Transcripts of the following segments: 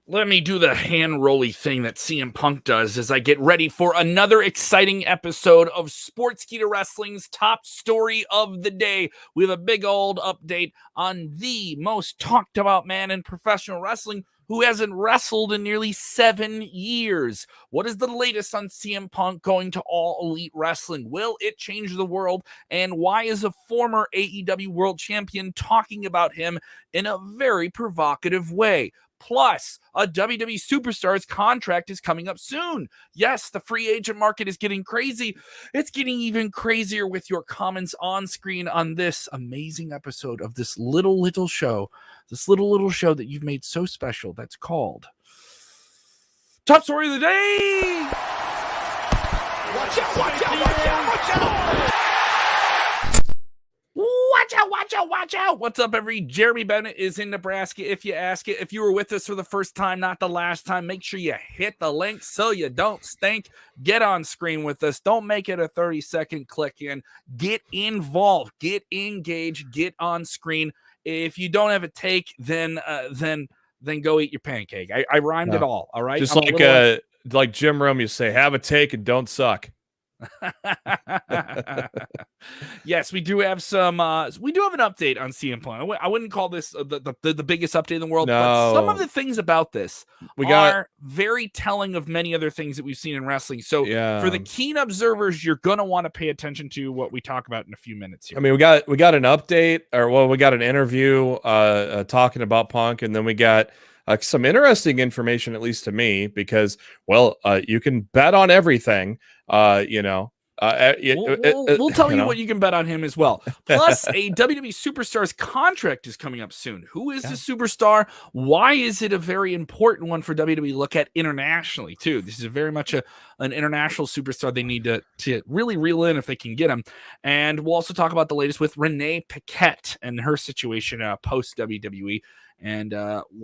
Let me do the hand rolly thing that CM Punk does as I get ready for another exciting episode of Sportskeeda Wrestling's top story of the day. We have a big old update on the most talked about man in professional wrestling who hasn't wrestled in nearly 7 years. What is the latest on CM Punk going to All Elite Wrestling? Will it change the world? And why is a former AEW World Champion talking about him in a very provocative way? Plus, a WWE superstar's contract is coming up soon. Yes, the free agent market is getting crazy. It's getting even crazier with your comments on screen on this amazing episode of this little show. This little show that you've made so special that's called Top Story of the Day. Watch out, watch out, watch out, watch out. Watch out. What's up, everybody? Jeremy Bennett is in Nebraska. If you ask it, if you were with us for the first time, not the last time, make sure you hit the link so you don't stink. Get on screen with us. Don't make it a 30-second click in. Get involved. Get engaged. Get on screen. If you don't have a take, then go eat your pancake. I rhymed it all right? Just like Jim Rome, you say, have a take and don't suck. Yes, we do have some we do have an update on CM Punk. I wouldn't call this the biggest update in the world, but some of the things about this are very telling of many other things that we've seen in wrestling. So for the keen observers, you're gonna want to pay attention to what we talk about in a few minutes here. I mean, we got an update, we got an interview talking about Punk, and then we got some interesting information, at least to me, because you can bet on everything. We'll tell you what you can bet on him as well. Plus, a WWE superstar's contract is coming up soon. Who is the superstar? Why is it a very important one for WWE to look at internationally too? This is very much an international superstar they need to really reel in if they can get him. And we'll also talk about the latest with Renee Paquette and her situation post WWE and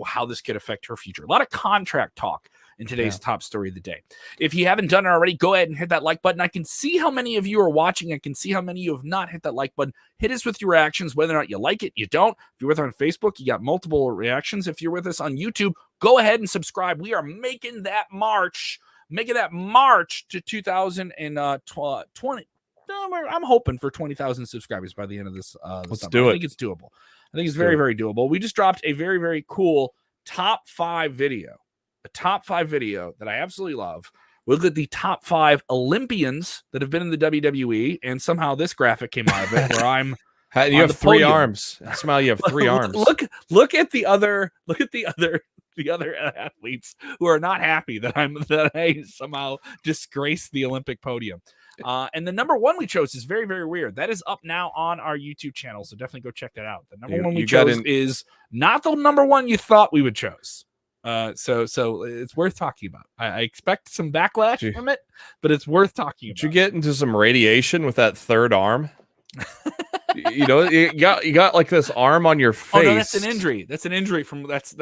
how this could affect her future. A lot of contract talk in today's top story of the day. If you haven't done it already, go ahead and hit that like button. I can see how many of you are watching. I can see how many of you have not hit that like button. Hit us with your reactions, whether or not you like it, you don't. If you're with us on Facebook, you got multiple reactions. If you're with us on YouTube, go ahead and subscribe. We are making that march to 2020. I'm hoping for 20,000 subscribers by the end of this. Let's summer. do it. I think it's doable. I think it's very, very doable. We just dropped a very, very cool top 5 video. A top 5 video that I absolutely love. We'll look at the top 5 Olympians that have been in the WWE, and somehow this graphic came out of it where I'm. You have 3 arms. Smile, you have 3 arms. Look at the other athletes who are not happy that I somehow disgraced the Olympic podium. And the number 1 we chose is very, very weird. That is up now on our YouTube channel, so definitely go check that out. The number 1 we chose is not the number 1 you thought we would choose. So it's worth talking about. I expect some backlash from it, but it's worth talking about. Did you get into some radiation with that 3rd arm? you got like this arm on your face. Oh no, that's an injury. That's an injury from that's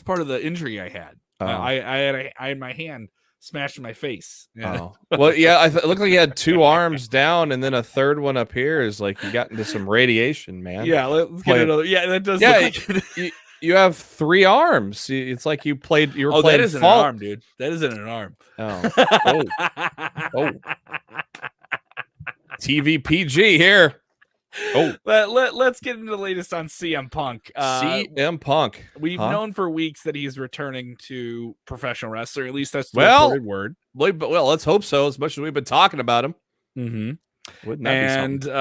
part of the injury I had. I had my hand smashed in my face. Yeah. Oh. Well, yeah, it looked like you had 2 arms down and then a 3rd one up here. Is like you got into some radiation, man. Yeah, let's get another. Yeah, that does. Look like you have 3 arms. It's like you were playing. That isn't an arm, dude. That isn't an arm. Oh. TV PG here. Oh, let's get into the latest on CM Punk. CM Punk. We've known for weeks that he's returning to professional wrestling. At least that's the reported word. Well, let's hope so. As much as we've been talking about him. Mm-hmm. Wouldn't that be something?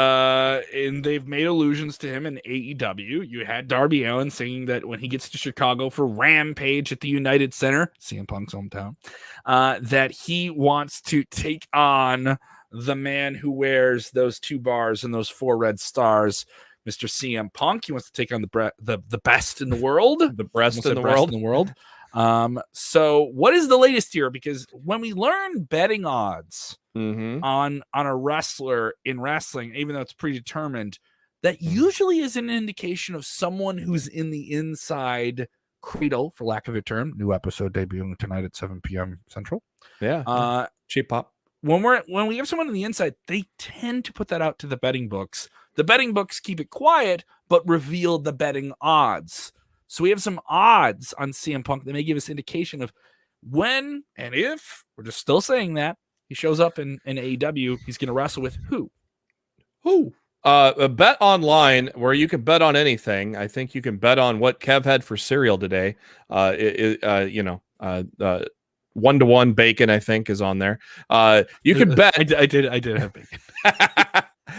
And they've made allusions to him in AEW. You had Darby Allin saying that when he gets to Chicago for Rampage at the United Center, CM Punk's hometown, that he wants to take on the man who wears those 2 bars and those 4 red stars, Mr. CM Punk. He wants to take on the best in the world, the best in the world. So what is the latest here? Because when we learn betting odds on a wrestler in wrestling, even though it's predetermined, that usually is an indication of someone who's in the inside cradle, for lack of a term. New episode debuting tonight at 7 p.m. Central. Yeah. Cheap pop. When we have someone on the inside, they tend to put that out to the betting books. The betting books keep it quiet, but reveal the betting odds. So we have some odds on CM Punk that may give us indication of when and if, we're just still saying that, he shows up in AEW, he's going to wrestle with who? A bet online where you can bet on anything. I think you can bet on what Kev had for cereal today. 1-to-1 bacon, I think, is on there. You can bet. I did have bacon.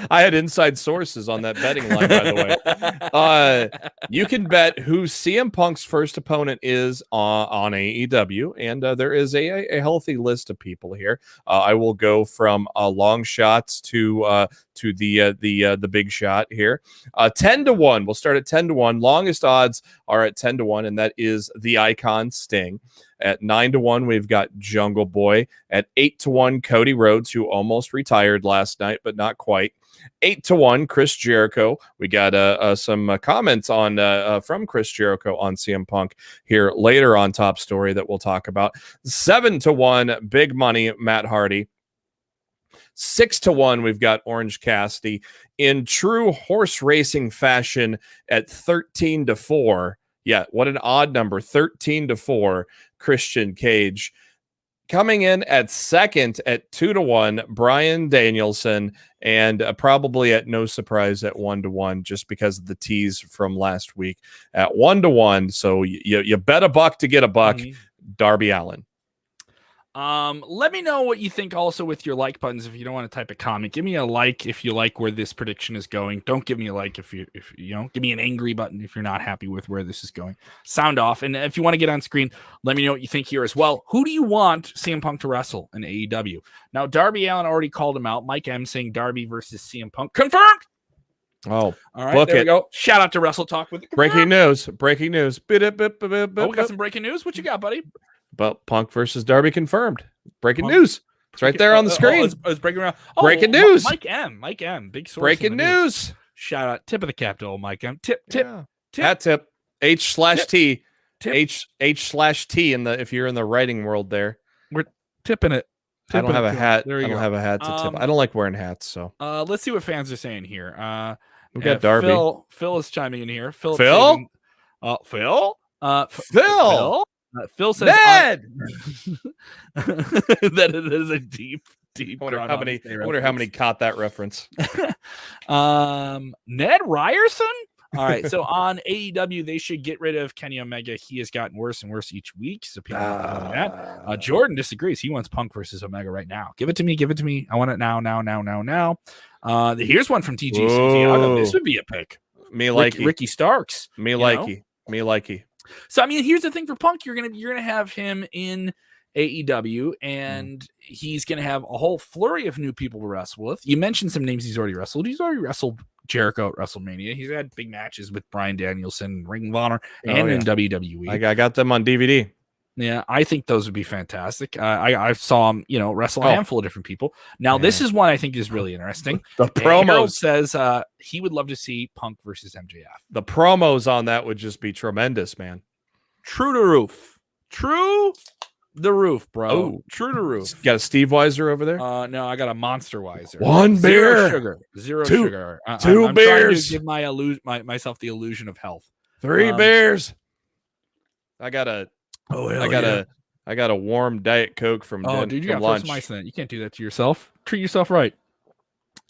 I had inside sources on that betting line, by the way. You can bet who CM Punk's first opponent is on AEW, and there is a healthy list of people here. I will go from long shots to the big shot here. 10-1. We'll start at 10-1. Longest odds are at 10-1, and that is the Icon Sting. At 9-1, we've got Jungle Boy. At 8-1, Cody Rhodes, who almost retired last night, but not quite. 8-1, Chris Jericho. We got some comments on from Chris Jericho on CM Punk here later on Top Story that we'll talk about. 7-1, Big Money, Matt Hardy. 6-1, we've got Orange Cassidy. In true horse racing fashion, at 13-4. Yeah, what an odd number. 13-4, Christian Cage. Coming in at second at 2-1, Bryan Danielson, and probably at no surprise at 1-1, just because of the tease from last week at 1-1. So you bet a buck to get a buck. Darby Allin. Let me know what you think also with your like buttons. If you don't want to type a comment, give me a like if you like where this prediction is going. Don't give me a like if you give me an angry button if you're not happy with where this is going. Sound off. And if you want to get on screen, let me know what you think here as well. Who do you want CM Punk to wrestle in AEW? Now, Darby Allin already called him out. Mike M saying Darby versus CM Punk. Confirmed! Oh, all right, there we go. Shout out to Wrestle Talk with the breaking news. Oh, we got some breaking news. What you got, buddy? But Punk versus Darby confirmed. Breaking news. It's right there on the screen. It's breaking around. Breaking news. Mike M. Big source. Breaking news. Shout out. Tip of the cap to old Mike M. Tip. Hat tip. H/T. H/T in the if you're in the writing world there. We're tipping it. I don't have a hat. I don't have a hat to tip. I don't like wearing hats. So let's see what fans are saying here. We've got Darby. Phil is chiming in here. Phil. Phil. Phil says Ned. that it is a deep. I wonder how many caught that reference. Ned Ryerson. All right, so on AEW, they should get rid of Kenny Omega. He has gotten worse and worse each week. So people are that. Jordan disagrees. He wants Punk versus Omega right now. Give it to me. I want it now. Here's one from TG Santiago. This would be a pick. Ricky Starks. Me likey. So I mean, here's the thing for Punk. You're gonna have him in AEW, and he's gonna have a whole flurry of new people to wrestle with. You mentioned some names he's already wrestled. He's already wrestled Jericho at WrestleMania. He's had big matches with Bryan Danielson, Ring of Honor, and in WWE. I got them on DVD. Yeah, I think those would be fantastic. I saw him, wrestle a handful of different people. Now, this is one I think is really interesting. The promo says he would love to see Punk versus MJF. The promos on that would just be tremendous, man. True to roof, bro. Oh, true to roof. Got a Steve Weiser over there? No, I got a Monster Weiser. One beer, zero sugar. Two I'm beers. Trying to give myself the illusion of health. 3 beers. I got a. I got a warm Diet Coke from dude, you got lunch. some ice in it. You can't do that to yourself. Treat yourself right.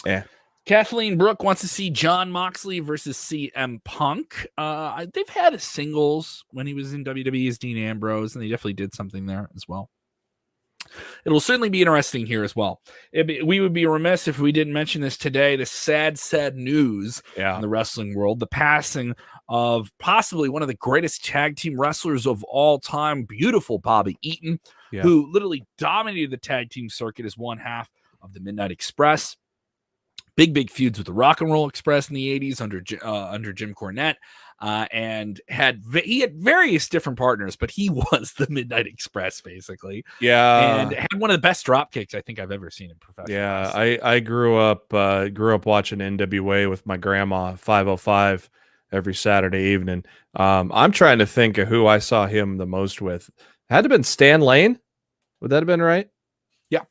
Yeah. Kathleen Brooke wants to see Jon Moxley versus CM Punk. They've had singles when he was in WWE as Dean Ambrose, and they definitely did something there as well. It'll certainly be interesting here as well. We would be remiss if we didn't mention this today. The sad news in the wrestling world. The passing of possibly one of the greatest tag team wrestlers of all time, beautiful Bobby Eaton, who literally dominated the tag team circuit as one half of the Midnight Express. Big feuds with the Rock and Roll Express in the 80s under Jim Cornette. And he had various different partners, but he was the Midnight Express basically. Yeah, and had one of the best drop kicks I think I've ever seen in professional. Yeah, I grew up watching NWA with my grandma 505 every Saturday evening. I'm trying to think of who I saw him the most with. It had to have been Stan Lane. Would that have been right? Yeah,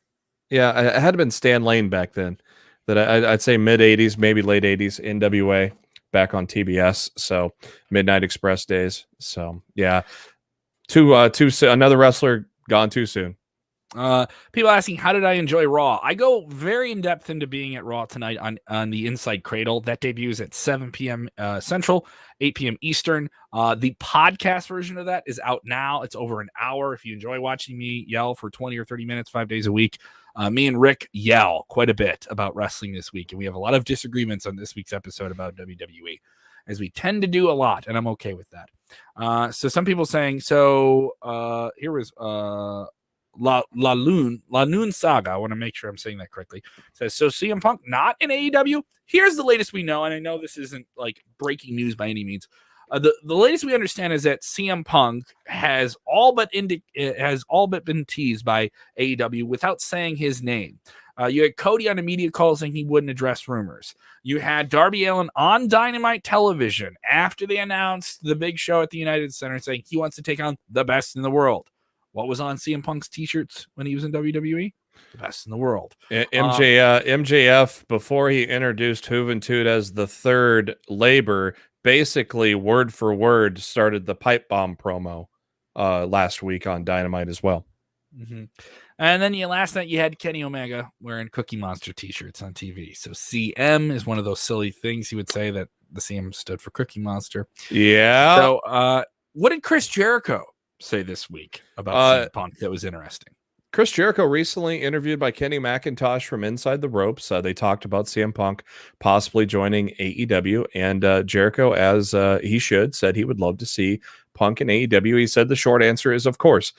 it had to have been Stan Lane back then. That I'd say mid 80s, maybe late 80s, NWA. back on TBS. So Midnight Express days. So yeah, another wrestler gone too soon. People asking, how did I enjoy Raw? I go very in depth into being at Raw tonight on the Inside Cradle. That debuts at 7 p.m. Central, 8 p.m. Eastern. The podcast version of that is out now. It's over an hour. If you enjoy watching me yell for 20 or 30 minutes, 5 days a week, me and Rick yell quite a bit about wrestling this week. And we have a lot of disagreements on this week's episode about WWE, as we tend to do a lot, and I'm okay with that. So some people saying, here was... La Lune Saga, I want to make sure I'm saying that correctly, says, so CM Punk not in AEW? Here's the latest we know, and I know this isn't like breaking news by any means. The latest we understand is that CM Punk has all but been teased by AEW without saying his name. You had Cody on a media call saying he wouldn't address rumors. You had Darby Allin on Dynamite television after they announced the big show at the United Center saying he wants to take on the best in the world. What was on CM Punk's t-shirts when he was in WWE? The best in the world. MJF, before he introduced Juventud as the third labor, basically word for word started the pipe bomb promo last week on Dynamite as well. Mm-hmm. And then last night you had Kenny Omega wearing Cookie Monster t-shirts on TV. So CM is one of those silly things he would say that the CM stood for Cookie Monster. Yeah. So what did Chris Jericho say this week about CM Punk that was interesting? Chris Jericho recently interviewed by Kenny McIntosh from Inside the Ropes. They talked about CM Punk possibly joining AEW, and Jericho, as he should, said he would love to see Punk in AEW. He said the short answer is, of course.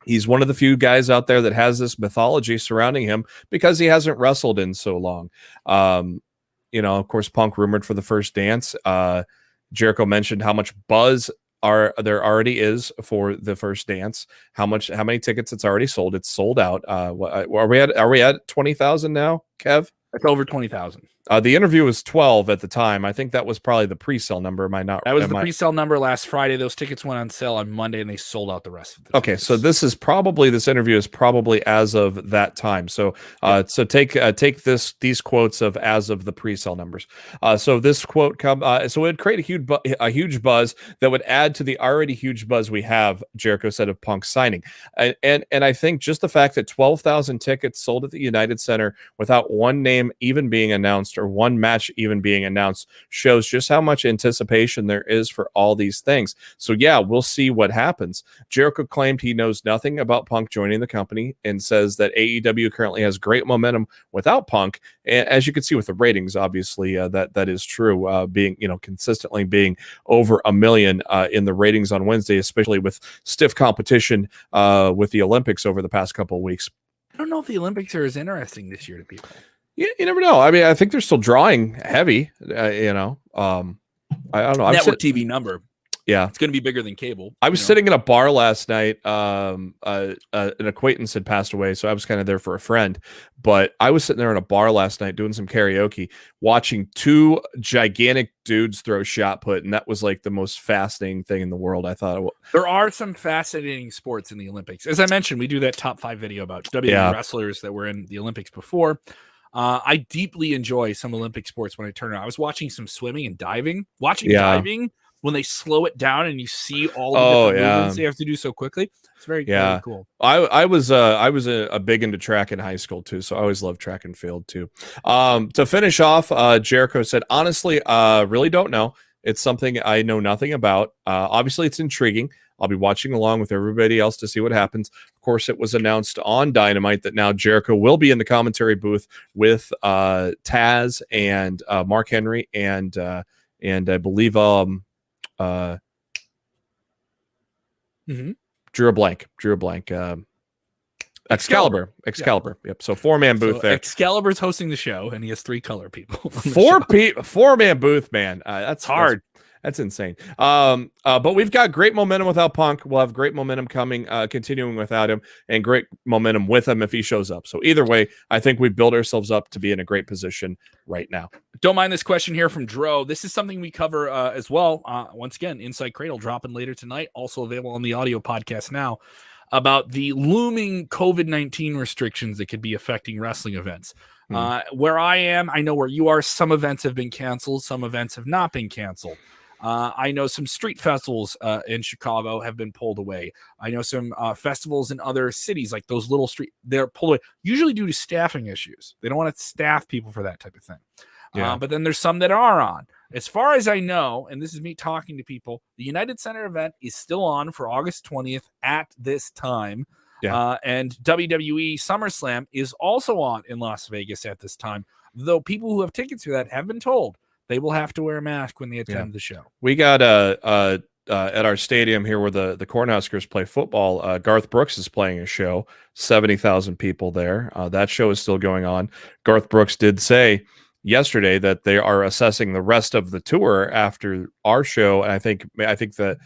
He's one of the few guys out there that has this mythology surrounding him because he hasn't wrestled in so long. Of course, Punk rumored for the first dance. Jericho mentioned how much buzz there already is for the first dance. How many tickets it's already sold? It's sold out. Are we at 20,000 now, Kev? It's over 20,000. The interview was 12 at the time. I think that was probably the pre-sale number. That was the pre-sale number last Friday. Those tickets went on sale on Monday, and they sold out the rest of the Okay, tickets. so this interview is probably as of that time. So take these quotes of as of the pre-sale numbers. So this quote so it would create a huge buzz that would add to the already huge buzz we have, Jericho said, of Punk signing. And I think just the fact that 12,000 tickets sold at the United Center without one name even being announced or one match even being announced shows just how much anticipation there is for all these things. So yeah, we'll see what happens. Jericho claimed he knows nothing about Punk joining the company and says that AEW currently has great momentum without Punk. And as you can see with the ratings, obviously that is true, being consistently being over 1 million in the ratings on Wednesday, especially with stiff competition with the Olympics over the past couple of weeks. I don't know if the Olympics are as interesting this year to people. Yeah, you never know. I mean, I think they're still drawing heavy. I don't know. Network TV number. Yeah, it's going to be bigger than cable. I was sitting in a bar last night. An acquaintance had passed away, so I was kind of there for a friend. But I was sitting there in a bar last night doing some karaoke, watching two gigantic dudes throw shot put, and that was like the most fascinating thing in the world. I thought there are some fascinating sports in the Olympics. As I mentioned, we do that top 5 video about WWE wrestlers that were in the Olympics before. I deeply enjoy some Olympic sports when I turn around. I was watching some swimming and diving. Diving, when they slow it down and you see all the different movements they have to do so quickly, it's very cool. I was a big into track in high school too, so I always loved track and field too. To finish off, Jericho said, honestly, really don't know. It's something I know nothing about. Obviously, it's intriguing. I'll be watching along with everybody else to see what happens. Of course, it was announced on Dynamite that now Jericho will be in the commentary booth with Taz and Mark Henry and I believe drew a blank. Excalibur. Yep. So 4-man booth there. Excalibur's hosting the show, and he has 3 color people. 4-man booth, man. That's hard. That's insane. But we've got great momentum without Punk. We'll have great momentum coming, continuing without him, and great momentum with him if he shows up. So either way, I think we've built ourselves up to be in a great position right now. Don't mind this question here from Dro. This is something we cover as well. Once again, Inside Cradle dropping later tonight, also available on the audio podcast now, about the looming COVID-19 restrictions that could be affecting wrestling events. Where I am, I know where you are. Some events have been canceled. Some events have not been canceled. I know some street festivals in Chicago have been pulled away. I know some festivals in other cities, like those little they're pulled away, usually due to staffing issues. They don't want to staff people for that type of thing. But then there's some that are on. As far as I know, and this is me talking to people, the United Center event is still on for August 20th at this time. And WWE SummerSlam is also on in Las Vegas at this time, though people who have tickets for that have been told they will have to wear a mask when they attend the show. We got at our stadium here where the Cornhuskers play football, Garth Brooks is playing a show, 70,000 people there. That show is still going on. Garth Brooks did say yesterday that they are assessing the rest of the tour after our show. And I think the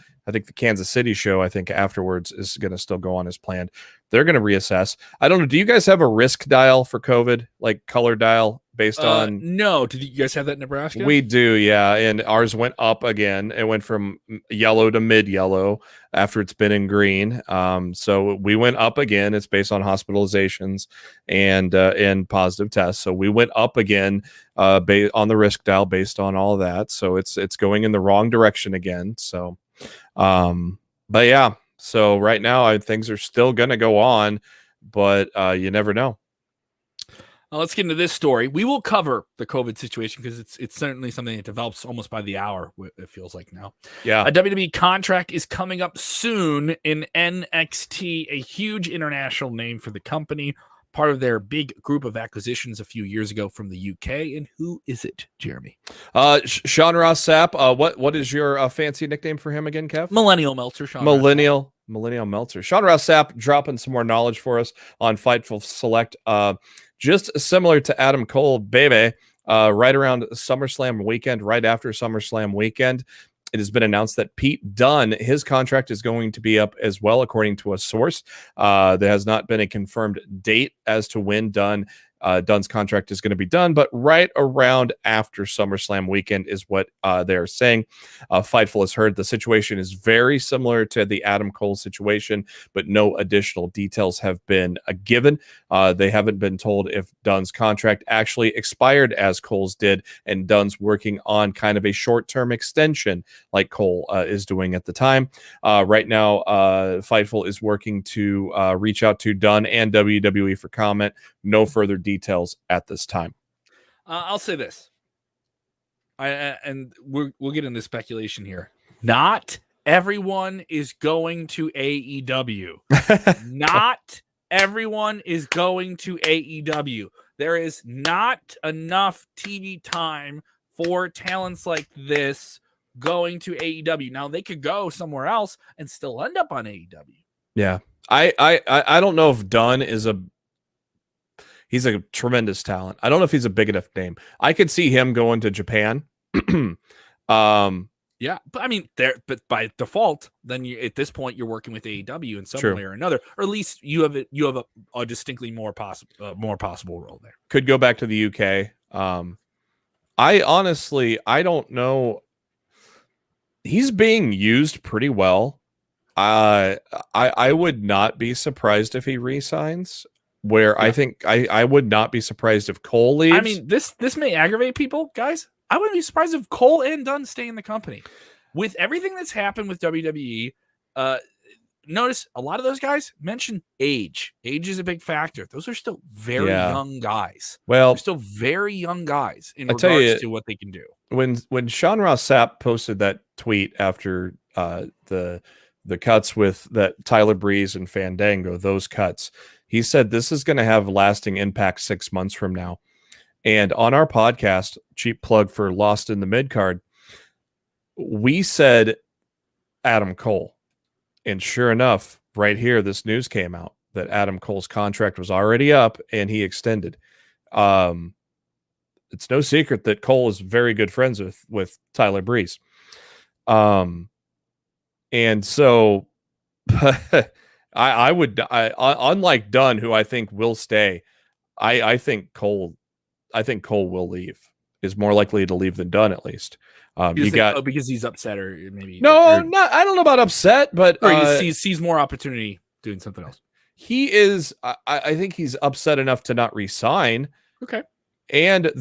Kansas City show, I think afterwards, is going to still go on as planned. They're going to reassess. I don't know. Do you guys have a risk dial for COVID, like color dial based on? No. Did you guys have that in Nebraska? We do, yeah. And ours went up again. It went from yellow to mid yellow after it's been in green. So we went up again. It's based on hospitalizations and positive tests. So we went up again on the risk dial based on all of that. So it's going in the wrong direction again. So, but yeah. So right now, things are still going to go on, but you never know. Let's get into this story. We will cover the COVID situation because it's certainly something that develops almost by the hour, it feels like now. Yeah. A WWE contract is coming up soon in NXT, a huge international name for the company, part of their big group of acquisitions a few years ago from the UK. And who is it, Jeremy? Sean Ross Sapp. What is your fancy nickname for him again, Kev? Millennial Meltzer. Millennial Meltzer. Sean Ross Sapp dropping some more knowledge for us on Fightful Select. Just similar to Adam Cole, baby, right around SummerSlam weekend, right after SummerSlam weekend, it has been announced that Pete Dunne, his contract is going to be up as well, according to a source. There has not been a confirmed date as to when Dunne's contract is going to be done, but right around after SummerSlam weekend is what they're saying. Fightful has heard the situation is very similar to the Adam Cole situation, but no additional details have been given. They haven't been told if Dunne's contract actually expired as Cole's did, and Dunne's working on kind of a short-term extension like Cole is doing at the time. Right now, Fightful is working to reach out to Dunne and WWE for comment. No further details at this time. I'll say this, and we'll get into speculation here. Not everyone is going to AEW. Not everyone is going to AEW. There is not enough TV time for talents like this going to AEW. Now they could go somewhere else and still end up on AEW. Yeah, I don't know if Dunne is he's a tremendous talent. I don't know if he's a big enough name. I could see him going to Japan. Yeah, but I mean, but by default, then at this point you're working with AEW in some way or another, or at least you have a distinctly more possible role there. Could go back to the UK. I don't know. He's being used pretty well. I would not be surprised if he resigns. I think I would not be surprised if Cole leaves. I mean, this may aggravate people, guys. I wouldn't be surprised if Cole and Dunne stay in the company. With everything that's happened with WWE, notice a lot of those guys mention age. Age is a big factor. Those are still very young guys. Well, they're still very young guys in regards to what they can do. When Sean Ross Sapp posted that tweet after the cuts with that Tyler Breeze and Fandango, those cuts, he said this is going to have lasting impact 6 months from now. And on our podcast, cheap plug for Lost in the Midcard, we said Adam Cole. And sure enough, right here, this news came out that Adam Cole's contract was already up and he extended. It's no secret that Cole is very good friends with Tyler Breeze. And so I would, unlike Dunne, who I think will stay, I think Cole will leave. Is more likely to leave than Dunne, at least. Because he's upset, or maybe I don't know about upset, but he sees more opportunity doing something else. He is. I think he's upset enough to not resign. Okay. and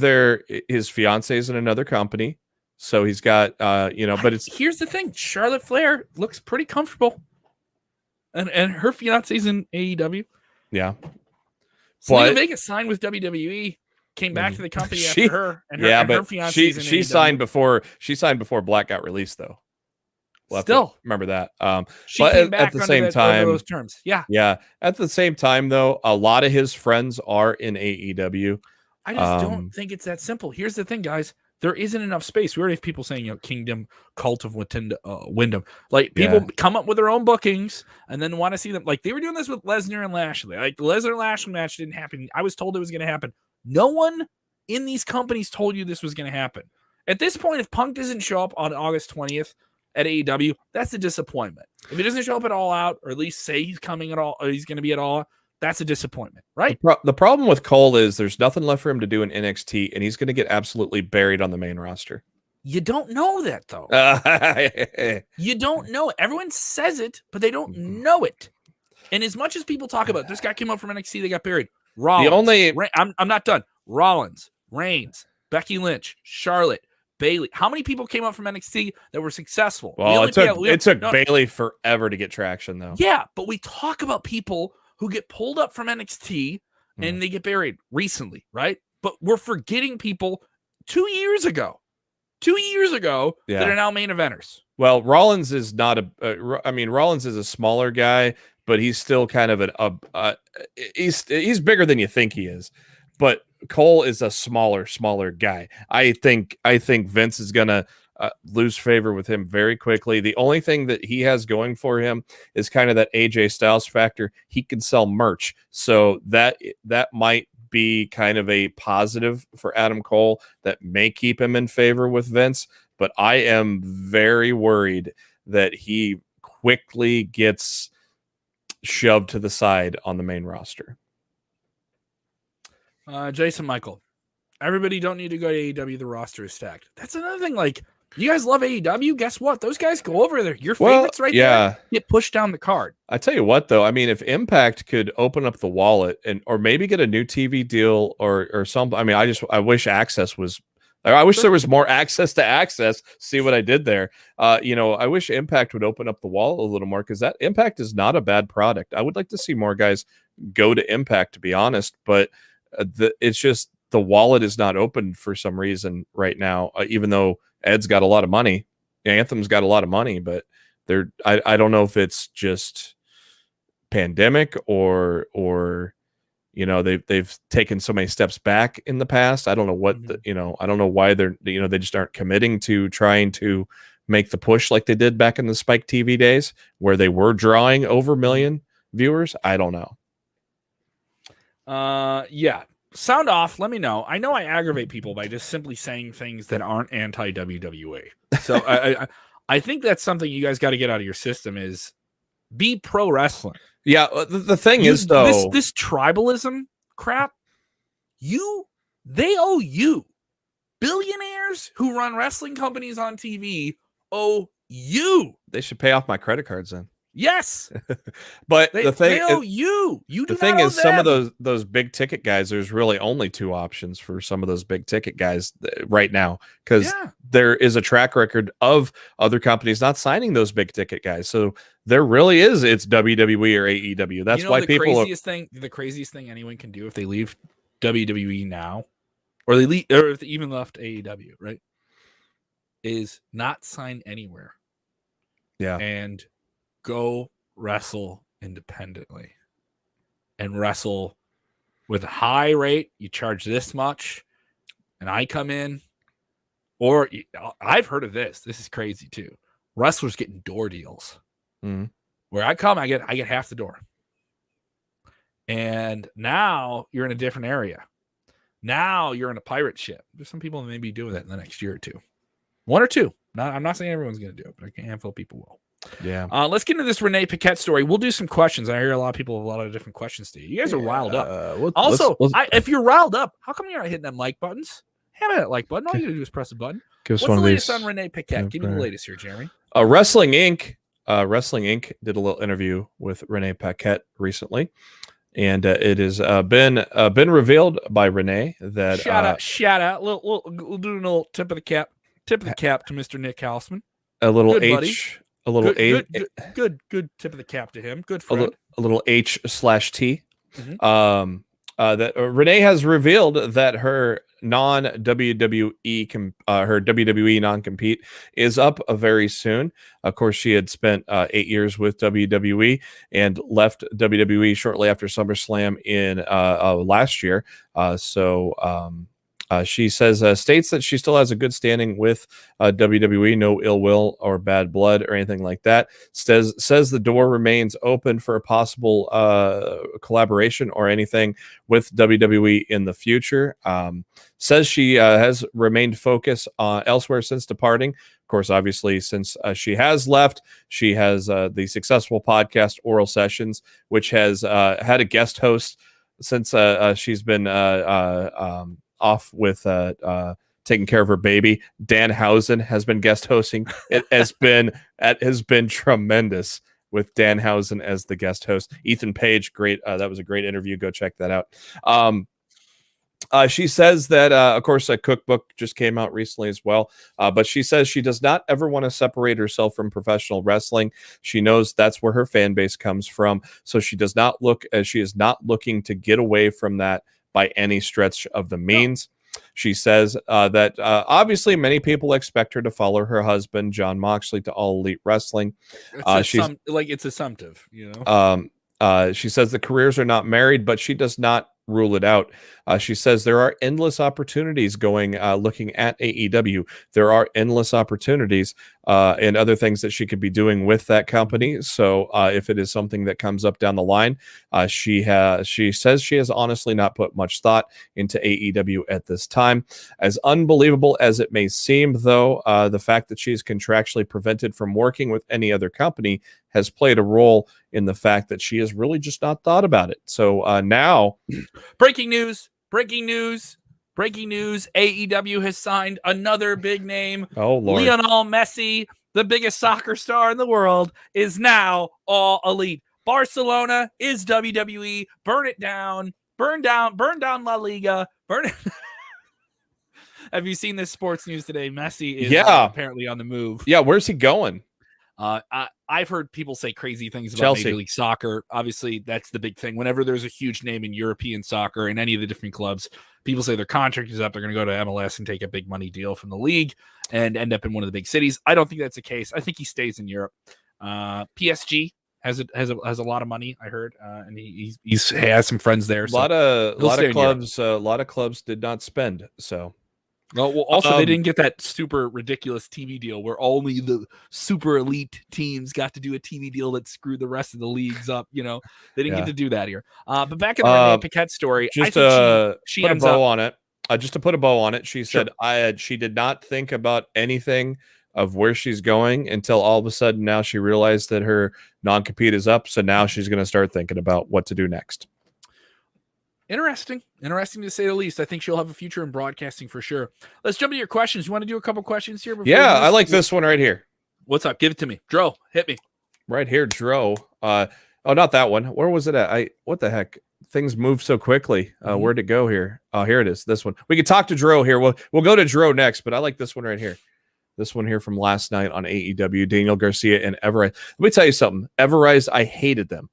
his fiance is in another company, so he's got but here's the thing: Charlotte Flair looks pretty comfortable, and her fiance's in AEW. Yeah, Selena Vega signed with WWE, came back to the company after her, and her fiance's in she AEW. signed before Black got released, though. We'll Still remember that. She but came back at the same time, those terms. Yeah. At the same time, though, a lot of his friends are in AEW. I just don't think it's that simple. Here's the thing, guys. There isn't enough space. We already have people saying, Kingdom, Cult of Wyndham. Like, people come up with their own bookings and then want to see them. Like, they were doing this with Lesnar and Lashley. Like, the Lesnar-Lashley match didn't happen. I was told it was going to happen. No one in these companies told you this was going to happen. At this point, if Punk doesn't show up on August 20th at AEW, that's a disappointment. If he doesn't show up at All Out, or at least say he's coming at all, or he's going to be at All Out, that's a disappointment, right? The problem with Cole is there's nothing left for him to do in NXT, and he's going to get absolutely buried on the main roster. You don't know that, though. You don't know it. Everyone says it, but they don't know it. And as much as people talk about this guy came up from NXT, they got buried. Rollins. I'm not done. Rollins, Reigns, Becky Lynch, Charlotte, Bailey. How many people came up from NXT that were successful? Well, it took Bailey forever to get traction, though. Yeah, but we talk about people who get pulled up from NXT and they get buried recently, right? But we're forgetting people 2 years ago that are now main eventers. Well, Rollins is not Rollins is a smaller guy, but he's still kind of he's bigger than you think he is. But Cole is a smaller guy. I think Vince is gonna lose favor with him very quickly. The only thing that he has going for him is kind of that AJ Styles factor. He can sell merch, so that might be kind of a positive for Adam Cole that may keep him in favor with Vince. But I am very worried that he quickly gets shoved to the side on the main roster. Jason Michael, everybody don't need to go to AEW. The roster is stacked. That's another thing. Like, you guys love AEW. Guess what? Those guys go over there. Your favorites there get pushed down the card. I tell you what, though. I mean, if Impact could open up the wallet or maybe get a new TV deal or something. I mean, I wish Access was. I wish there was more access to Access. See what I did there? I wish Impact would open up the wallet a little more, because that Impact is not a bad product. I would like to see more guys go to Impact, to be honest, but it's just the wallet is not open for some reason right now, even though Ed's got a lot of money. Anthem's got a lot of money, but I don't know if it's just pandemic or they've taken so many steps back in the past. I don't know what I don't know why they just aren't committing to trying to make the push like they did back in the Spike TV days where they were drawing over 1 million viewers. I don't know. Sound off. Let me know. I know I aggravate people by just simply saying things that aren't anti-WWE. So I think that's something you guys got to get out of your system is be pro wrestling. Yeah. The thing is, though, this tribalism crap, they owe you. Billionaires who run wrestling companies on TV owe you. They should pay off my credit cards then. Yes, but they owe you. You do the thing not owe is, them. some of those big ticket guys, there's really only 2 options for some of those big ticket guys right now, because there is a track record of other companies not signing those big ticket guys. So there really is, it's WWE or AEW. That's why the craziest thing anyone can do if they leave WWE now, or if they even left AEW, right, is not sign anywhere. Yeah, and go wrestle independently and wrestle with a high rate. You charge this much and I come in, or I've heard of this. This is crazy too. Wrestlers getting door deals where I come, I get half the door. And now you're in a different area. Now you're in a pirate ship. There's some people that may be doing that in the next year or two. 1 or 2. I'm not saying everyone's going to do it, but a handful of people will. Yeah. Let's get into this Renee Paquette story. We'll do some questions. I hear a lot of people have a lot of different questions to you. You guys are riled up. If you're riled up, how come you're not hitting them like buttons? Hammer that like button. All you gotta do is press a button. What's the latest on Renee Paquette? Give me the latest here, Jeremy. Wrestling Inc. Did a little interview with Renee Paquette recently. And it has been revealed by Renee that shout out. We'll do a little tip of the cap to Mr. Nick Hausman. a little Good H, buddy. a little Good tip of the cap to him. Good friend. a little H/T. Mm-hmm. That Renee has revealed that her her WWE non-compete is up very soon. Of course, she had spent 8 years with WWE and left WWE shortly after SummerSlam in last year. She states that she still has a good standing with WWE, no ill will or bad blood or anything like that. Says the door remains open for a possible collaboration or anything with WWE in the future. Says she has remained focused elsewhere since departing. Of course, obviously, since she has left, she has the successful podcast Oral Sessions, which has had a guest host since she's been off with taking care of her baby. Dan Housen has been guest hosting. It has been tremendous with Dan Housen as the guest host. Ethan Page, great. That was a great interview. Go check that out. She says that, of course, a cookbook just came out recently as well. But she says she does not ever want to separate herself from professional wrestling. She knows that's where her fan base comes from. So she is not looking to get away from that by any stretch of the means. She says that obviously many people expect her to follow her husband, John Moxley, to All Elite Wrestling. It's assumptive, you know. She says the careers are not married, but she does not rule it out. She says there are endless opportunities looking at AEW. There are endless opportunities and other things that she could be doing with that company. So if it is something that comes up down the line, she says she has honestly not put much thought into AEW at this time. As unbelievable as it may seem, though, the fact that she is contractually prevented from working with any other company has played a role in the fact that she has really just not thought about it. So now, breaking news. AEW has signed another big name. Oh, Lord. Lionel Messi, the biggest soccer star in the world, is now All Elite. Barcelona is WWE. Burn it down. Burn down La Liga. Burn it. Have you seen this sports news today? Messi is apparently on the move. Yeah, where's he going? I've heard people say crazy things about Chelsea. Major League Soccer. Obviously, that's the big thing. Whenever there's a huge name in European soccer in any of the different clubs, people say their contract is up. They're going to go to MLS and take a big money deal from the league and end up in one of the big cities. I don't think that's the case. I think he stays in Europe. PSG has a lot of money, I heard, and he has some friends there. A lot of clubs did not spend. So. Well, also they didn't get that super ridiculous TV deal where only the super elite teams got to do a TV deal that screwed the rest of the leagues up. You know, they didn't get to do that here. But back in the Renee Paquette story, just I think she put ends a bow up on it. Just to put a bow on it, she said she did not think about anything of where she's going until all of a sudden now she realized that her non-compete is up. So now she's going to start thinking about what to do next. Interesting to say the least. I think she'll have a future in broadcasting for sure. Let's jump into your questions. You want to do a couple questions here? Yeah, I like this one right here. What's up? Give it to me. Dro, hit me. Right here, Dro. Not that one. Where was it at? What the heck? Things move so quickly. Where'd it go here? Oh, here it is. This one. We can talk to Dro here. We'll go to Dro next, but I like this one right here. This one here from last night on AEW. Daniel Garcia and Everrise. Let me tell you something. Everrise, I hated them.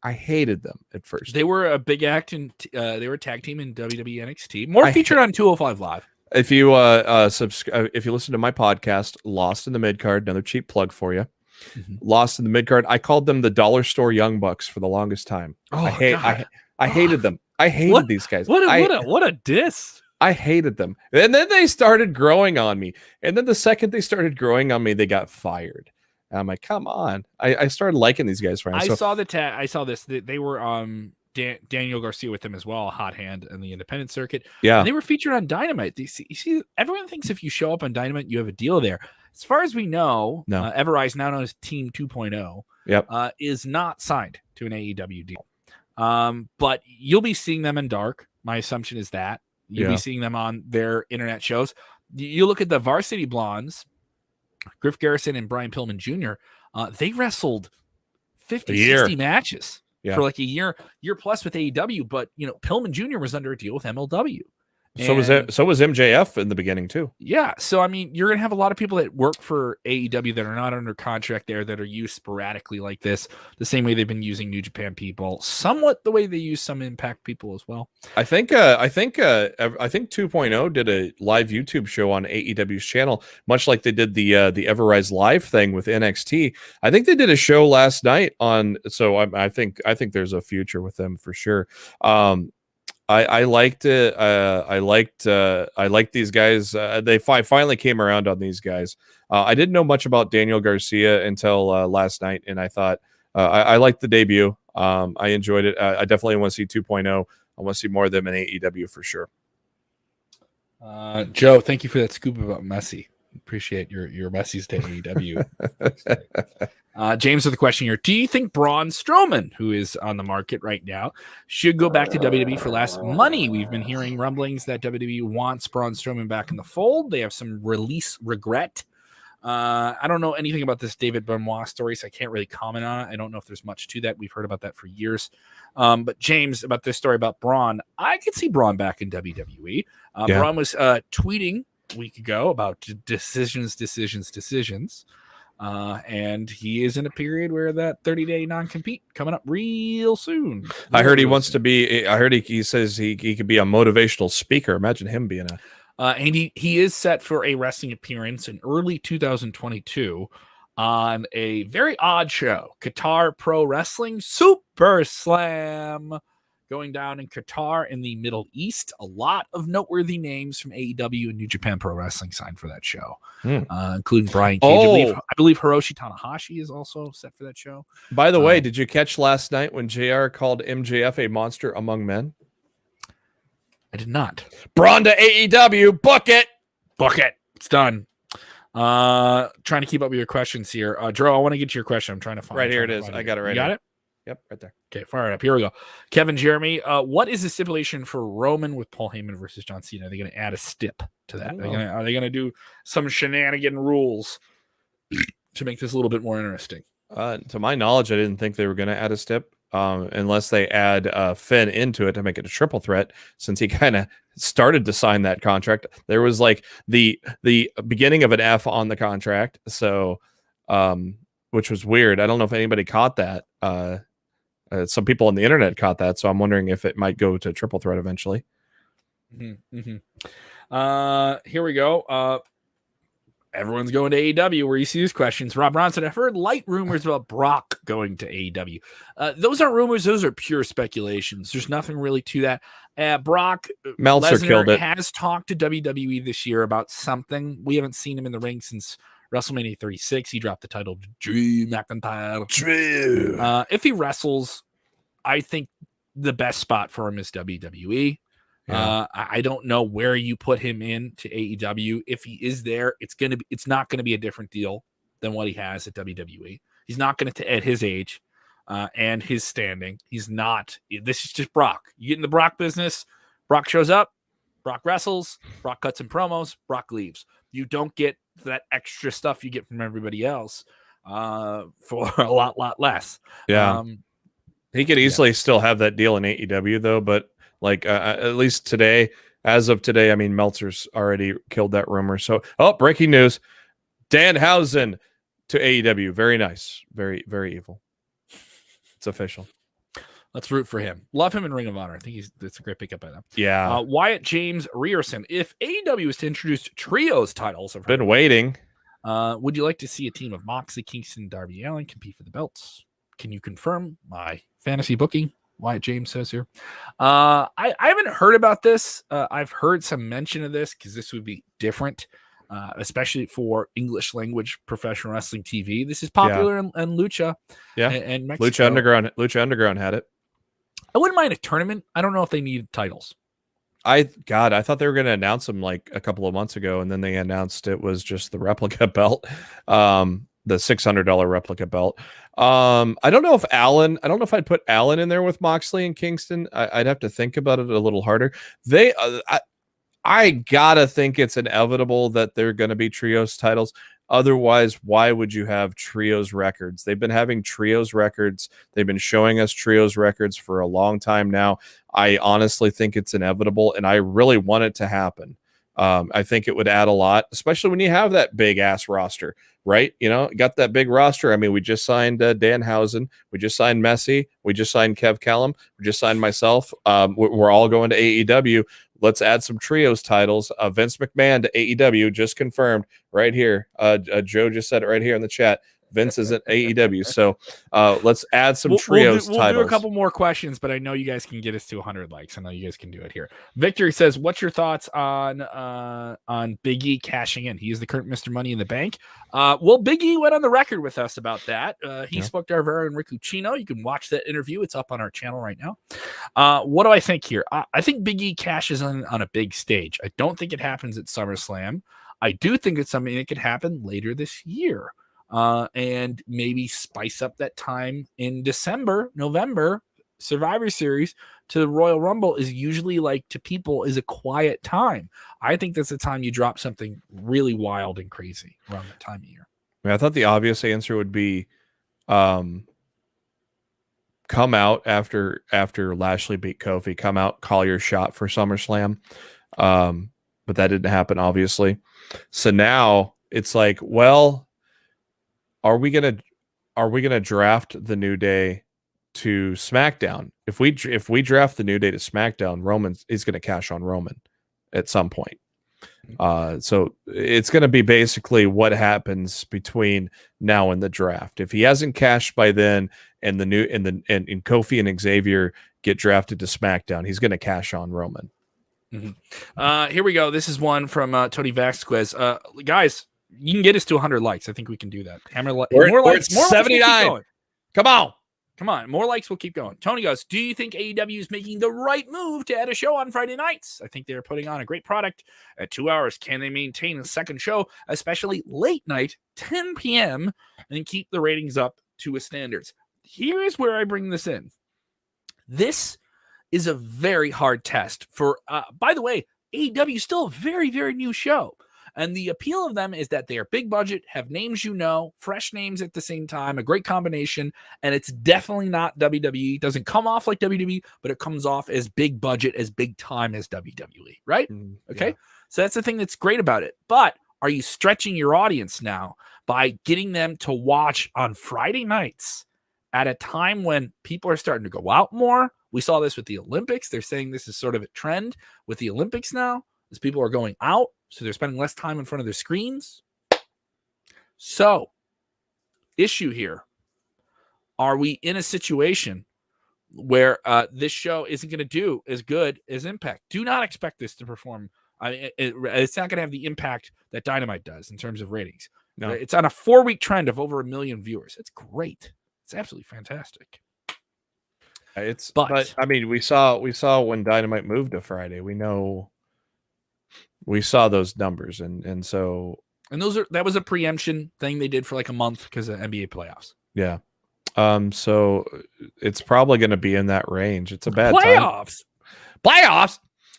At first. They were a big act and they were a tag team in WWE NXT. More featured on 205 Live. If you if you listen to my podcast, Lost in the Midcard, another cheap plug for you. Mm-hmm. Lost in the Midcard. I called them the Dollar Store Young Bucks for the longest time. Oh, I hated them. I hated these guys. What a diss. I hated them. And then they started growing on me. And then the second they started growing on me, they got fired. And I'm like, come on. I started liking these guys. I saw this. They were Daniel Garcia with them as well, a hot hand in the independent circuit. Yeah. And they were featured on Dynamite. You see, everyone thinks if you show up on Dynamite, you have a deal there. As far as we know, Everrise, now known as Team 2.0, is not signed to an AEW deal. But you'll be seeing them in dark. My assumption is that. You'll be seeing them on their internet shows. You look at the Varsity Blondes, Griff Garrison and Brian Pillman Jr., they wrestled 50, 60 matches. for like a year plus with AEW. But Pillman Jr. was under a deal with MLW. So was MJF in the beginning too. Yeah. So, I mean, you're going to have a lot of people that work for AEW that are not under contract there, that are used sporadically like this, the same way they've been using New Japan people, somewhat the way they use some Impact people as well. I think 2.0 did a live YouTube show on AEW's channel, much like they did the Everrise Live thing with NXT. I think they did a show last night on, so I think there's a future with them for sure. I liked it. I liked these guys. They finally came around on these guys. I didn't know much about Daniel Garcia until last night, and I thought I liked the debut. I enjoyed it. I definitely want to see 2.0. I want to see more of them in AEW for sure. Joe, thank you for that scoop about Messi. Appreciate your Messi's to AEW. James with a question here. Do you think Braun Strowman, who is on the market right now, should go back to WWE for less money? We've been hearing rumblings that WWE wants Braun Strowman back in the fold. They have some release regret. I don't know anything about this David Benoit story, so I can't really comment on it. I don't know if there's much to that. We've heard about that for years. But James, about this story about Braun, I could see Braun back in WWE. Braun was tweeting a week ago about decisions. And he is in a period where that 30-day non-compete coming up real soon. I heard he wants to be. I heard he says he could be a motivational speaker. Imagine him being a. And he is set for a wrestling appearance in early 2022 on a very odd show, Qatar Pro Wrestling Super Slam, going down in Qatar in the Middle East. A lot of noteworthy names from AEW and New Japan Pro Wrestling signed for that show, including Brian Cage. I believe Hiroshi Tanahashi is also set for that show. By the way, did you catch last night when JR called MJF a monster among men? I did not. Braun to AEW. Book it. It's done. Trying to keep up with your questions here. Drew, I want to get to your question. I'm trying to find right here. It is. I got it right. You got it? Yep, right there. Okay, fire it up. Here we go. Kevin Jeremy, what is the stipulation for Roman with Paul Heyman versus John Cena? Are they going to add a stip to that? Are they going to do some shenanigan rules to make this a little bit more interesting? To my knowledge, I didn't think they were going to add a stip unless they add Finn into it to make it a triple threat, since he kind of started to sign that contract. There was like the beginning of an F on the contract, so which was weird. I don't know if anybody caught that. Some people on the internet caught that, so I'm wondering if it might go to triple threat eventually. Here we go. Everyone's going to AEW where you see these questions. Rob Bronson, I've heard light rumors about Brock going to AEW. Those aren't rumors. Those are pure speculations. There's nothing really to that. Brock Meltzer Lesnar killed it. Has talked to WWE this year about something. We haven't seen him in the ring since WrestleMania 36. He dropped the title to Drew McIntyre. If he wrestles, I think the best spot for him is WWE. Yeah. I don't know where you put him in to AEW. If he is there, it's not going to be a different deal than what he has at WWE. He's not going to, at his age and his standing, he's not. This is just Brock. You get in the Brock business, Brock shows up, Brock wrestles, Brock cuts some promos, Brock leaves. You don't get that extra stuff you get from everybody else for a lot less. Yeah. He could easily still have that deal in AEW though, but like at least today, as of today, I mean, Meltzer's already killed that rumor. So, breaking news. Danhausen to AEW. Very nice. Very, very evil. It's official. Let's root for him. Love him in Ring of Honor. I think that's a great pickup by them. Yeah. Wyatt James Rearson. If AEW was to introduce trios titles, I've been waiting. Would you like to see a team of Moxley, Kingston, Darby Allin compete for the belts? Can you confirm my fantasy booking? Wyatt James says here. I haven't heard about this. I've heard some mention of this because this would be different, especially for English language professional wrestling TV. This is popular in Lucha. Yeah, and Mexico. Lucha Underground had it. I wouldn't mind a tournament. I don't know if they need titles. I thought they were going to announce them like a couple of months ago, and then they announced it was just the replica belt, the $600 replica belt. I don't know if I'd put Allen in there with Moxley and Kingston. I'd have to think about it a little harder. I gotta think it's inevitable that they're going to be trios titles. Otherwise, why would you have trios records? They've been having trios records. They've been showing us trios records for a long time now. I honestly think it's inevitable, and I really want it to happen. I think it would add a lot, especially when you have that big ass roster, right? You know, got that big roster. I mean, we just signed Danhausen. We just signed Messi. We just signed Kev Kellum. We just signed myself. We're all going to AEW. Let's add some trios titles. Vince McMahon to AEW, just confirmed right here. Joe just said it right here in the chat. Vince is at AEW. So let's add some trios titles. We'll do a couple more questions, but I know you guys can get us to 100 likes. I know you guys can do it here. Victor says, what's your thoughts on Big E cashing in? He is the current Mr. Money in the Bank. Well, Big E went on the record with us about that. He spoke to our very own Rick Ucchino. You can watch that interview. It's up on our channel right now. What do I think here? I think Big E cashes on a big stage. I don't think it happens at SummerSlam. I do think it's something that could happen later this year. And maybe spice up that time in December, November. Survivor Series to the Royal Rumble is usually, like, to people, is a quiet time. I think that's the time you drop something really wild and crazy around that time of year. I thought the obvious answer would be come out after Lashley beat Kofi, come out, call your shot for SummerSlam. But that didn't happen, obviously. So now it's like, well, are we gonna draft the New Day to SmackDown? If we draft the New Day to SmackDown, Roman is going to cash on Roman at some point. So it's going to be basically what happens between now and the draft. If he hasn't cashed by then, and Kofi and Xavier get drafted to SmackDown, he's going to cash on Roman. Mm-hmm. Here we go. This is one from Tony Vasquez. Guys, you can get us to 100 likes. I think we can do that. More likes. 79. Come on. More likes. We'll keep going. Tony goes, do you think AEW is making the right move to add a show on Friday nights? I think they're putting on a great product at 2 hours. Can they maintain a second show, especially late night, 10 p.m., and keep the ratings up to a standards? Here is where I bring this in. This is a very hard test for, by the way, AEW is still a very, very new show. And the appeal of them is that they are big budget, have names fresh names at the same time, a great combination, and it's definitely not WWE. It doesn't come off like WWE, but it comes off as big budget, as big time as WWE, right? Okay, so that's the thing that's great about it. But are you stretching your audience now by getting them to watch on Friday nights at a time when people are starting to go out more? We saw this with the Olympics. They're saying this is sort of a trend with the Olympics now, as people are going out. So they're spending less time in front of their screens. So, issue here. Are we in a situation where this show isn't going to do as good as Impact? Do not expect this to perform. I mean, it's not going to have the impact that Dynamite does in terms of ratings. No. It's on a 4-week trend of over 1 million viewers. It's great. It's absolutely fantastic. But I mean, we saw when Dynamite moved to Friday. We saw those numbers, and that was a preemption thing they did for like a month because of NBA playoffs. Yeah. So it's probably going to be in that range. It's a bad playoffs.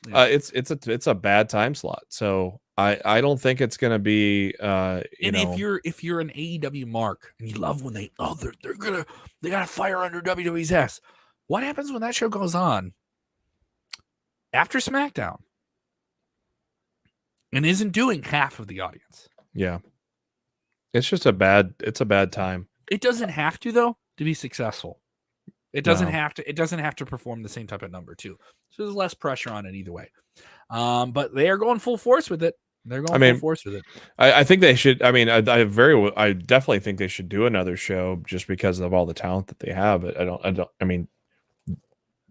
Yeah. It's a bad time slot. So I don't think it's going to be. If you're an AEW mark and you love when they got a fire under WWE's ass. What happens when that show goes on after SmackDown? And isn't doing half of the audience. Yeah. It's just a bad time. It doesn't have to, though, to be successful. It doesn't have to perform the same type of number, too. So there's less pressure on it either way. But they are going full force with it. Full force with it. I think they should. I mean, I definitely think they should do another show just because of all the talent that they have. I mean,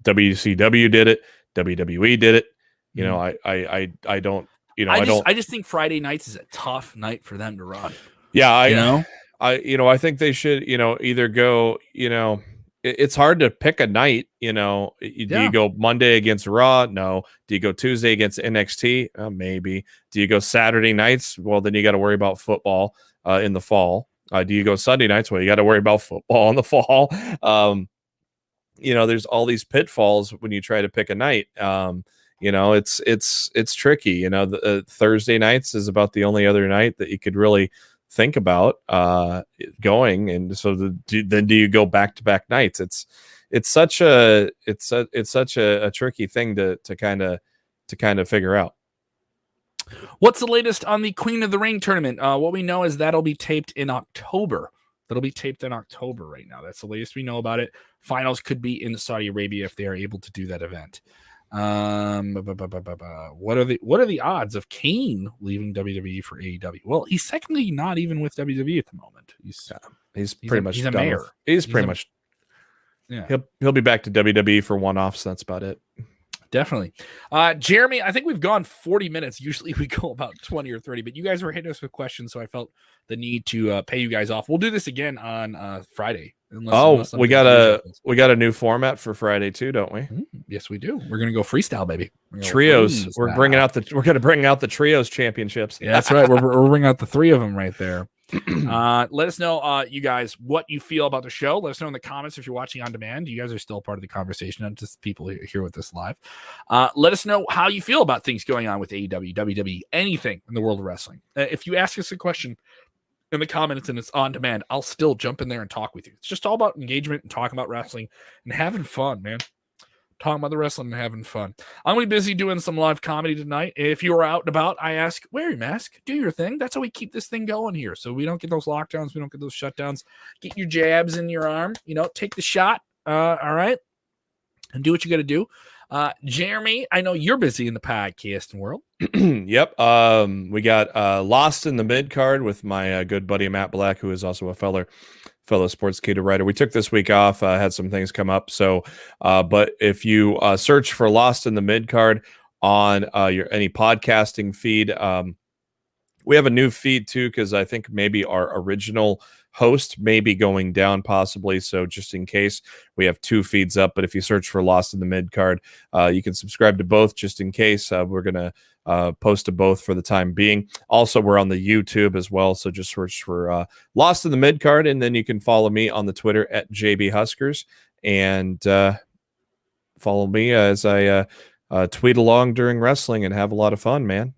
WCW did it. WWE did it. You know, I don't. I just think Friday nights is a tough night for them to run. Yeah, I think they should, either go, it's hard to pick a night, do you go Monday against Raw? No. Do you go Tuesday against NXT? Maybe. Do you go Saturday nights? Well, then you got to worry about football in the fall. Do you go Sunday nights? Well, you got to worry about football in the fall. There's all these pitfalls when you try to pick a night. It's tricky. The Thursday nights is about the only other night that you could really think about going. And so then do you go back-to-back nights? It's such a tricky thing to kind of figure out. What's the latest on the Queen of the Ring tournament? What we know is that'll be taped in October. Right now. That's the latest we know about it. Finals could be in Saudi Arabia if they are able to do that event. What are the odds of Kane leaving WWE for AEW? Well, he's technically not even with WWE at the moment. He's pretty much a mayor. Yeah. He'll be back to WWE for one-offs. That's about it. Definitely. Jeremy, I think we've gone 40 minutes. Usually we go about 20 or 30, but you guys were hitting us with questions, so I felt the need to pay you guys off. We'll do this again on Friday. Unless we got a new format for Friday too, don't we? Yes, we do. We're gonna go freestyle, baby. Trios. We're gonna bring out the trios championships. Yeah, that's right. We're bringing out the 3 of them right there. Let us know, you guys, what you feel about the show. Let us know in the comments if you're watching on demand. You guys are still part of the conversation, not just people here with us live. Let us know how you feel about things going on with AEW, WWE, anything in the world of wrestling. If you ask us a question in the comments and it's on demand, I'll still jump in there and talk with you. It's just all about engagement and talking about wrestling and having fun, man. Talking about the wrestling and having fun. I'm going to be busy doing some live comedy tonight. If you are out and about, I ask, wear your mask, do your thing. That's how we keep this thing going here. So we don't get those lockdowns. We don't get those shutdowns. Get your jabs in your arm. Take the shot. All right. And do what you got to do. Jeremy, I know you're busy in the podcasting world. Yep. We got Lost in the Mid card with my good buddy Matt Black, who is also a fellow Sportskeeda writer. We took this week off, had some things come up. So, but if you search for Lost in the Mid card on any podcasting feed, we have a new feed too, because I think maybe our original host may be going down possibly. So just in case, we have 2 feeds up. But if you search for Lost in the Mid card, you can subscribe to both just in case. We're going to post to both for the time being. Also, we're on the YouTube as well. So just search for Lost in the Mid card. And then you can follow me on the Twitter at JB Huskers and follow me as I tweet along during wrestling and have a lot of fun, man.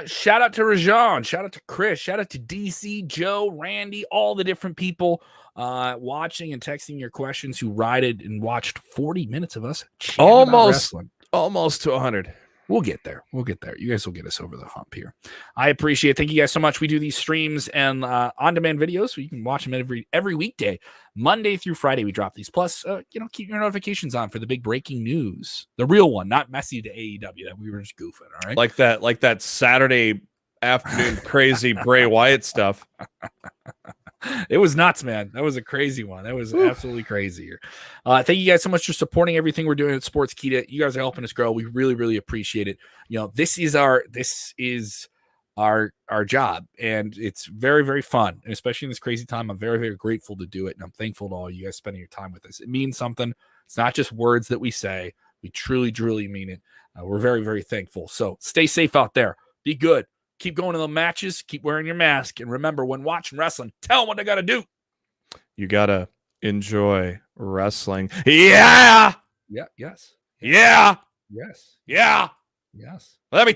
Shout out to Rajan, shout out to Chris, shout out to DC, Joe, Randy, all the different people watching and texting your questions who rided and watched 40 minutes of us. Almost to 100. We'll get there. You guys will get us over the hump here. I appreciate it. Thank you guys so much. We do these streams and on-demand videos, so you can watch them every weekday, Monday through Friday. We drop these. Plus, keep your notifications on for the big breaking news, the real one, not messy to AEW that we were just goofing. All right, like that Saturday afternoon crazy Bray Wyatt stuff. It was nuts, man. That was a crazy one. That was absolutely crazy here. Thank you guys so much for supporting everything we're doing at Sportskeeda. You guys are helping us grow. We really, really appreciate it. This is our job, and it's very, very fun. And especially in this crazy time, I'm very, very grateful to do it. And I'm thankful to all you guys spending your time with us. It means something. It's not just words that we say. We truly, truly mean it. We're very, very thankful. So stay safe out there. Be good. Keep going to the matches. Keep wearing your mask. And remember, when watching wrestling, tell them what they got to do. You got to enjoy wrestling. Yeah. Yeah. Yes. Yeah. Yes. Yeah. Yes. Let me